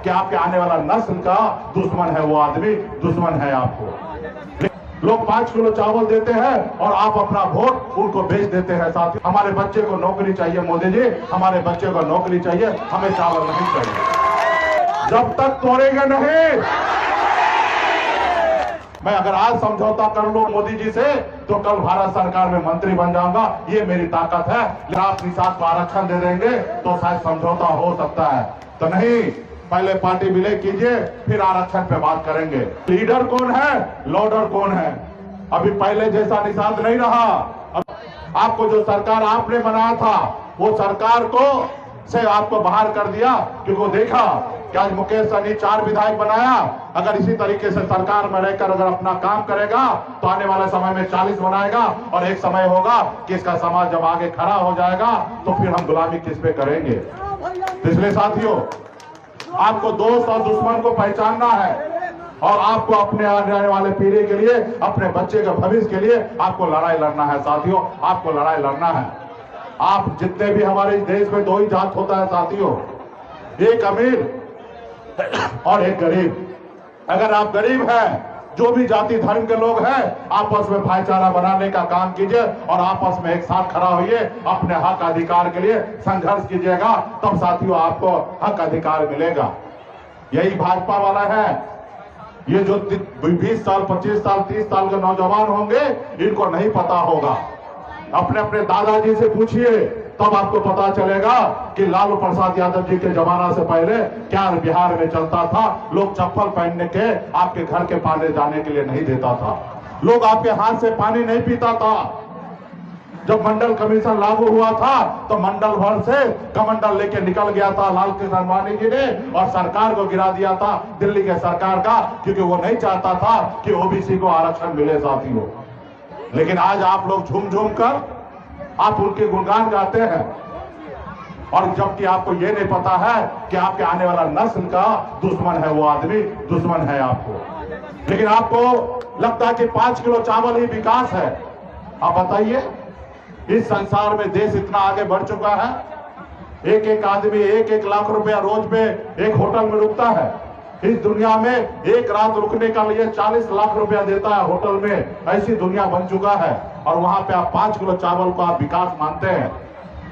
कि आपके आने वाला नस्ल का दुश्मन है वो आदमी, दुश्मन है आपको। लोग 5 किलो चावल देते हैं और आप अपना वोट उनको बेच देते हैं। साथियों, हमारे बच्चे को नौकरी चाहिए मोदी जी, हमारे बच्चे को नौकरी चाहिए, हमें चावल नहीं चाहिए। जब तक तोड़ेंगे नहीं, मैं अगर आज समझौता कर लूं मोदी जी से तो कल भारत सरकार में मंत्री बन जाऊंगा, ये मेरी ताकत है। आप निषाद को आरक्षण दे देंगे तो शायद समझौता हो सकता है, तो नहीं, पहले पार्टी विलय कीजिए फिर आरक्षण पे बात करेंगे। लीडर कौन है, लोडर कौन है? अभी पहले जैसा निषाद नहीं रहा। अब आपको जो सरकार आपने बनाया था वो सरकार को से आपको बाहर कर दिया, क्योंकि देखा कि आज मुकेश सहनी 4 विधायक बनाया। अगर इसी तरीके से सरकार में रहकर अगर अपना काम करेगा तो आने वाले समय में 40 बनाएगा और एक समय होगा कि इसका समाज जब आगे खड़ा हो जाएगा तो फिर हम गुलामी किस पे करेंगे। इसलिए साथियों, आपको दोस्त और दुश्मन को पहचानना है और आपको अपने आने वाले पीढ़ी के लिए, अपने बच्चे के भविष्य के लिए आपको लड़ाई लड़ना है। साथियों, आपको लड़ाई लड़ना है। आप जितने भी हमारे देश में 2 ही जात होता है साथियों, एक अमीर और एक गरीब। अगर आप गरीब हैं, जो भी जाति धर्म के लोग हैं, आपस में भाईचारा बनाने का काम कीजिए और आपस में एक साथ खड़ा होइए, अपने हक अधिकार के लिए संघर्ष कीजिएगा, तब साथियों आपको हक अधिकार मिलेगा। यही भाजपा वाला है। ये जो 20 साल 25 साल 30 साल के नौजवान होंगे, इनको नहीं पता होगा। अपने अपने दादाजी से पूछिए, तब आपको पता चलेगा कि लालू प्रसाद यादव जी के जमाना से पहले क्या बिहार में चलता था। लोग चप्पल पहनने के आपके घर के पानी जाने के लिए नहीं देता था। लोग आपके हाथ से पानी नहीं पीता था। जब मंडल कमीशन लागू हुआ था तो मंडल भर से कमंडल लेके निकल गया था लाल कृष्ण आडवाणी जी ने और सरकार को गिरा दिया था, दिल्ली के सरकार का, क्योंकि वो नहीं चाहता था कि ओबीसी को आरक्षण मिले साथियों। लेकिन आज आप लोग झूम झूम कर आप उनके गुणगान गाते हैं और जबकि आपको ये नहीं पता है कि आपके आने वाला नस्ल का दुश्मन है वो आदमी, दुश्मन है आपको। लेकिन आपको लगता है कि 5 किलो चावल ही विकास है। आप बताइए, इस संसार में देश इतना आगे बढ़ चुका है, एक एक आदमी 1-1 लाख रुपया रोज पे एक होटल में रुकता है। इस दुनिया में एक रात रुकने का लिए 40 लाख रुपया देता है होटल में। ऐसी दुनिया बन चुका है और वहां पे आप 5 किलो चावल को आप विकास मानते हैं।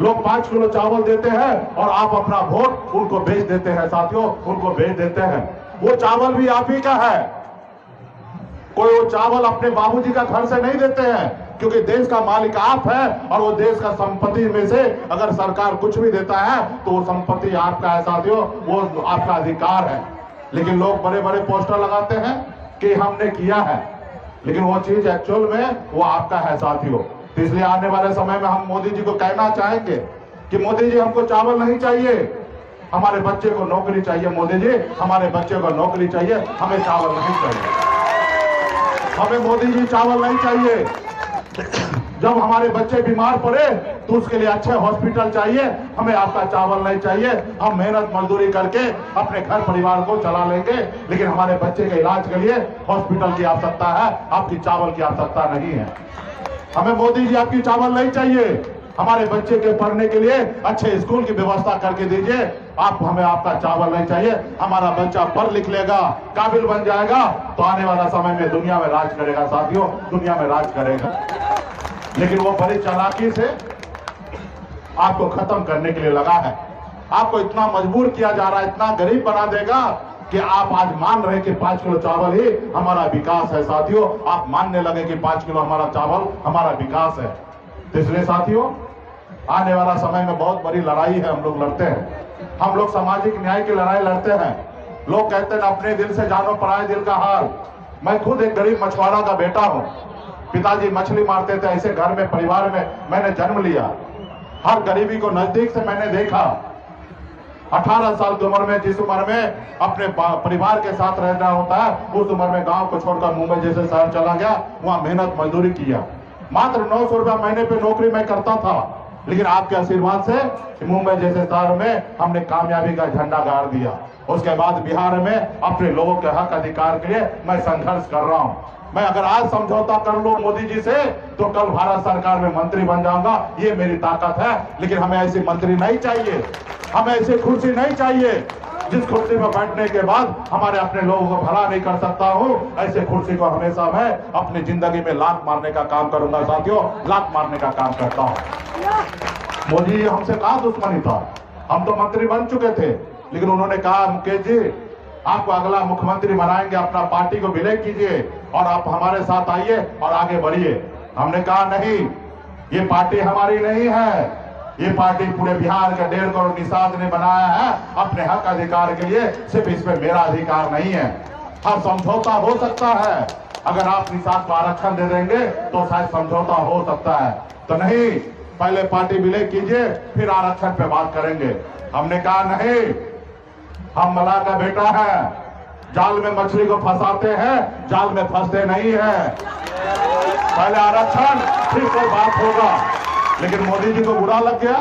लोग 5 किलो चावल देते हैं और आप अपना वोट उनको बेच देते हैं साथियों, उनको बेच देते हैं। वो चावल भी आप ही का है। कोई वो चावल अपने बाबूजी का घर से नहीं देते हैं, क्योंकि देश का मालिक आप है और वो देश का संपत्ति में से अगर सरकार कुछ भी देता है तो वो संपत्ति आपका है साथियों, वो आपका अधिकार है। लेकिन लोग बड़े बड़े पोस्टर लगाते हैं कि हमने किया है, लेकिन वो चीज एक्चुअल में वो आपका है साथियों। तो इसलिए आने वाले समय में हम मोदी जी को कहना चाहेंगे कि मोदी जी, हमको चावल नहीं चाहिए, हमारे बच्चे को नौकरी चाहिए। मोदी जी, हमारे बच्चे को नौकरी चाहिए, हमें चावल नहीं चाहिए। हमें मोदी जी चावल नहीं चाहिए। जब हमारे बच्चे बीमार पड़े तो उसके लिए अच्छे हॉस्पिटल चाहिए, हमें आपका चावल नहीं चाहिए। हम मेहनत मजदूरी करके अपने घर परिवार को चला लेंगे, लेकिन हमारे बच्चे के इलाज के लिए हॉस्पिटल की आवश्यकता है, आपकी चावल की आवश्यकता नहीं है। हमें मोदी जी आपकी चावल नहीं चाहिए। हमारे बच्चे के पढ़ने के लिए अच्छे स्कूल की व्यवस्था करके दीजिए। हमें आपका चावल नहीं चाहिए। हमारा बच्चा पढ़ लिख लेगा, काबिल बन जाएगा तो आने वाला समय में दुनिया में राज करेगा साथियों, दुनिया में राज करेगा। लेकिन वो बड़ी चालाकी से आपको खत्म करने के लिए लगा है। आपको इतना मजबूर किया जा रहा है, इतना गरीब बना देगा कि आप आज मान रहे कि 5 किलो चावल ही हमारा विकास है साथियों। आप मानने लगे कि 5 किलो हमारा चावल हमारा विकास है। तो इसलिए साथियों, आने वाला समय में बहुत बड़ी लड़ाई है, हम लोग लड़ते हैं। हम लोग सामाजिक न्याय की लड़ाई लड़ते हैं। लोग कहते हैं अपने दिल से जानो पराये दिल का हाल। मैं खुद एक गरीब मछुआरा का बेटा हूं। पिताजी मछली मारते थे, ऐसे घर में परिवार में मैंने जन्म लिया। हर गरीबी को नजदीक से मैंने देखा। 18 साल की उम्र में, जिस उम्र में अपने परिवार के साथ रहना होता है, उस उम्र में गांव को छोड़कर मुंबई जैसे शहर चला गया, वहां मेहनत मजदूरी किया। मात्र 900 रुपया महीने पे नौकरी मैं करता था, लेकिन आपके आशीर्वाद से मुंबई जैसे शहर में हमने कामयाबी का झंडा गाड़ दिया। उसके बाद बिहार में अपने लोगों के हक अधिकार के लिए मैं संघर्ष कर रहा हूं। मैं अगर आज समझौता कर लूं मोदी जी से तो कल भारत सरकार में मंत्री बन जाऊंगा, ये मेरी ताकत है। लेकिन हमें ऐसी मंत्री नहीं चाहिए, हमें ऐसी कुर्सी नहीं चाहिए जिस कुर्सी में बैठने के बाद हमारे अपने लोगों को भला नहीं कर सकता हूं। ऐसे कुर्सी को हमेशा मैं अपनी जिंदगी में लात मारने का काम करूंगा साथियों, लात मारने का काम करता हूं। मोदी जी हमसे कहा दुश्मनी था, हम तो मंत्री बन चुके थे, लेकिन उन्होंने कहा मुकेश जी आपको अगला मुख्यमंत्री बनाएंगे, अपना पार्टी को विलय कीजिए और आप हमारे साथ आइए और आगे बढ़िए। हमने कहा नहीं, ये पार्टी हमारी नहीं है, ये पार्टी पूरे बिहार के 1.5 करोड़ निषाद ने बनाया है अपने हक अधिकार के लिए, सिर्फ इसमें मेरा अधिकार नहीं है। हाँ, समझौता हो सकता है, अगर आप निषाद को आरक्षण दे देंगे तो शायद समझौता हो सकता है, तो नहीं, पहले पार्टी विलय कीजिए फिर आरक्षण पे बात करेंगे। हमने कहा नहीं, हम मलाह का बेटा है, जाल में मछली को फंसाते हैं, जाल में फंसते नहीं है। पहले आरक्षण फिर कोई बात होगा। लेकिन मोदी जी को बुरा लग गया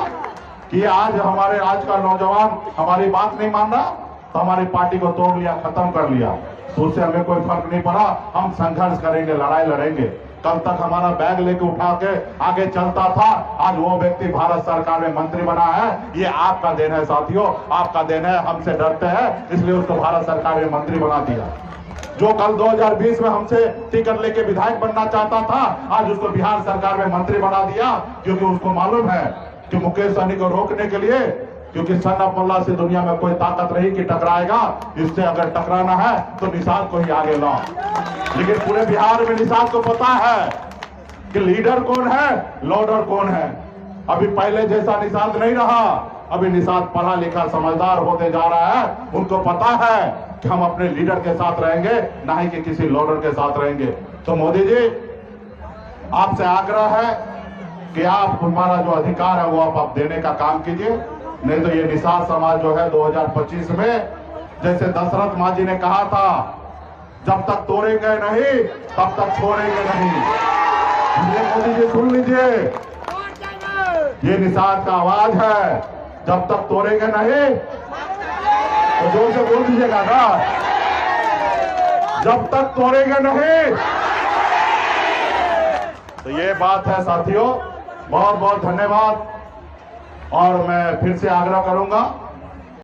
कि आज का नौजवान हमारी बात नहीं मान रहा, तो हमारी पार्टी को तोड़ लिया, खत्म कर लिया। तो उससे हमें कोई फर्क नहीं पड़ा, हम संघर्ष करेंगे, लड़ाई लड़ेंगे। कल तक हमारा बैग लेके उठा के आगे चलता था, आज वो व्यक्ति भारत सरकार में मंत्री बना है। ये आपका देन है साथियों, आपका देन है। हमसे डरते हैं इसलिए उसको भारत सरकार में मंत्री बना दिया। जो कल 2020 में हमसे टिकट लेके विधायक बनना चाहता था, आज उसको बिहार सरकार में मंत्री बना दिया, क्योंकि उसको मालूम है कि मुकेश सहनी को रोकने के लिए, क्योंकि सन ऑफ अल्लाह से दुनिया में कोई ताकत नहीं कि टकराएगा, इससे अगर टकराना है तो निषाद को ही आगे लाओ। लेकिन पूरे बिहार में निषाद को पता है कि लीडर कौन है, लोडर कौन है। अभी पहले जैसा निषाद नहीं रहा, अभी निषाद पढ़ा लिखा समझदार होते जा रहा है। उनको पता है कि हम अपने लीडर के साथ रहेंगे, ना ही कि किसी लोडर के साथ रहेंगे। तो मोदी जी आपसे आग्रह है कि आप हमारा जो अधिकार है वो आप देने का काम कीजिए, नहीं तो ये निषाद समाज जो है 2025 में, जैसे दशरथ माँ जी ने कहा था, जब तक तोड़ेंगे नहीं तब तक छोड़ेंगे नहीं। ये मोदी जी सुन लीजिए, ये निषाद का आवाज है, जब तक तोड़ेंगे नहीं, तो जोर से बोल दीजिएगा ना, जब तक तोड़ेंगे नहीं। तो ये बात है साथियों, बहुत बहुत धन्यवाद। और मैं फिर से आग्रह करूंगा